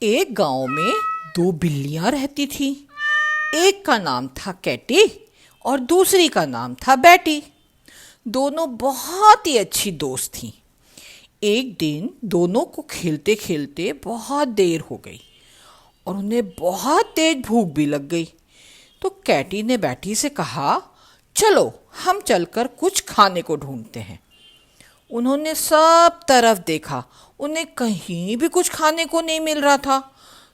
एक गांव में दो बिल्लियां रहती थीं। एक का नाम था कैटी और दूसरी का नाम था बैटी। दोनों बहुत ही अच्छी दोस्त थीं। एक दिन दोनों को खेलते खेलते बहुत देर हो गई और उन्हें बहुत तेज भूख भी लग गई। तो कैटी ने बैटी से कहा, चलो हम चलकर कुछ खाने को ढूंढते हैं। उन्होंने सब तरफ देखा, उन्हें कहीं भी कुछ खाने को नहीं मिल रहा था।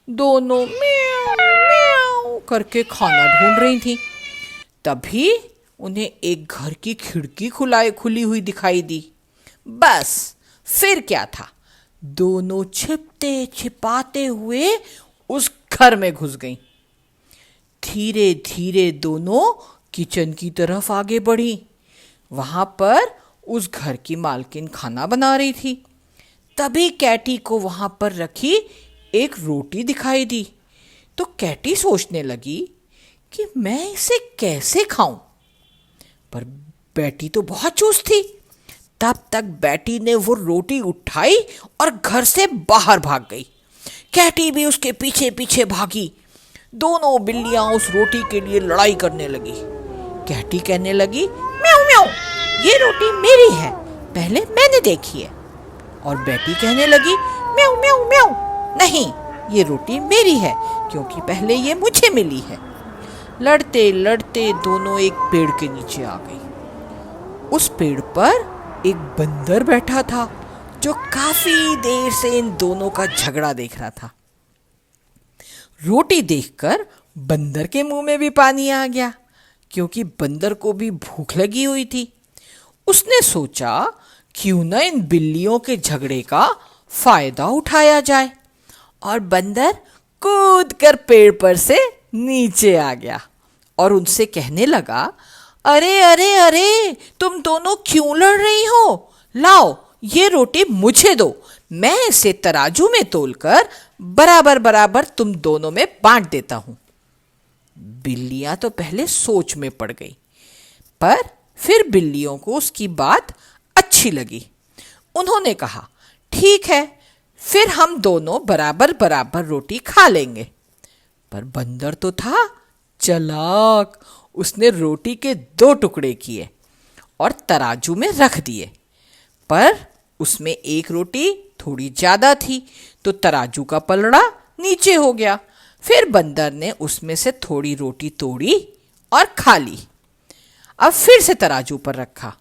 दोनों म्याऊ म्याऊ करके खाना ढूंढ रही थीं। तभी उन्हें एक घर की खिड़की खुली हुई दिखाई दी। बस फिर क्या था, दोनों छिपते छिपाते हुए उस घर में घुस गईं। धीरे धीरे दोनों किचन की तरफ आगे बढ़ी। वहां पर उस घर की मालकिन खाना बना रही थी। तभी कैटी को वहां पर रखी एक रोटी दिखाई दी। तो कैटी सोचने लगी कि मैं इसे कैसे खाऊं, पर बैटी तो बहुत चुस्त थी। तब तक बैटी ने वो रोटी उठाई और घर से बाहर भाग गई। कैटी भी उसके पीछे पीछे भागी। दोनों बिल्लियां उस रोटी के लिए लड़ाई करने लगी। कैटी कहने लगी, म्याऊ म्याऊ, ये रोटी मेरी है, पहले मैंने देखी है। और बैटी कहने लगी, म्याऊ म्याऊ म्याऊ, नहीं, ये रोटी मेरी है क्योंकि पहले ये मुझे मिली है। लड़ते लड़ते दोनों एक पेड़ के नीचे आ गई। उस पेड़ पर एक बंदर बैठा था जो काफी देर से इन दोनों का झगड़ा देख रहा था। रोटी देखकर बंदर के मुंह में भी पानी आ गया क्योंकि बंदर को भी भूख लगी हुई थी। उसने सोचा, क्यों न इन बिल्लियों के झगड़े का फायदा उठाया जाए, और बंदर कूद कर पेड़ पर से नीचे आ गया और उनसे कहने लगा, अरे अरे अरे, तुम दोनों क्यों लड़ रही हो? लाओ, ये रोटी मुझे दो, मैं इसे तराजू में तोलकर बराबर बराबर तुम दोनों में बांट देता हूं। बिल्लियां तो पहले सोच में पड़ गई, पर फिर बिल्लियों को उसकी बात अच्छी लगी। उन्होंने कहा, ठीक है, फिर हम दोनों बराबर बराबर रोटी खा लेंगे। पर बंदर तो था चालाक। उसने रोटी के 2 टुकड़े किए और तराजू में रख दिए, पर उसमें एक रोटी थोड़ी ज्यादा थी तो तराजू का पलड़ा नीचे हो गया। फिर बंदर ने उसमें से थोड़ी रोटी तोड़ी और खा ली। अब फिर से तराजू पर रखा,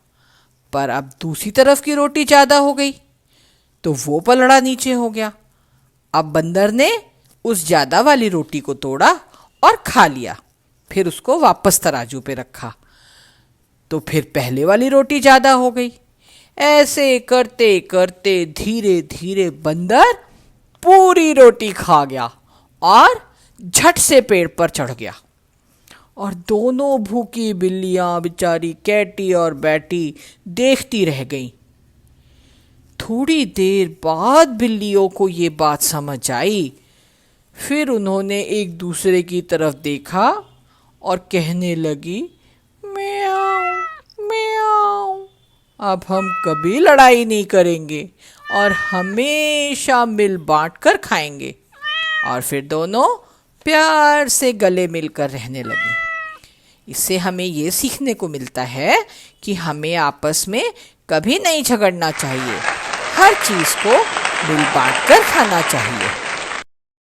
पर अब दूसरी तरफ की रोटी ज्यादा हो गई तो वो पलड़ा नीचे हो गया। अब बंदर ने उस ज्यादा वाली रोटी को तोड़ा और खा लिया। फिर उसको वापस तराजू पे रखा तो फिर पहले वाली रोटी ज्यादा हो गई। ऐसे करते करते धीरे धीरे बंदर पूरी रोटी खा गया और झट से पेड़ पर चढ़ गया। और दोनों भूखी बिल्लियां बेचारी कैटी और बैटी देखती रह गईं। थोड़ी देर बाद बिल्लियों को ये बात समझ आई। फिर उन्होंने एक दूसरे की तरफ देखा और कहने लगी, म्याऊ म्याऊ, अब हम कभी लड़ाई नहीं करेंगे और हमेशा मिल बांट कर खाएंगे। और फिर दोनों प्यार से गले मिलकर रहने लगे। इससे हमें ये सीखने को मिलता है कि हमें आपस में कभी नहीं झगड़ना चाहिए, हर चीज़ को मिल बांट कर खाना चाहिए।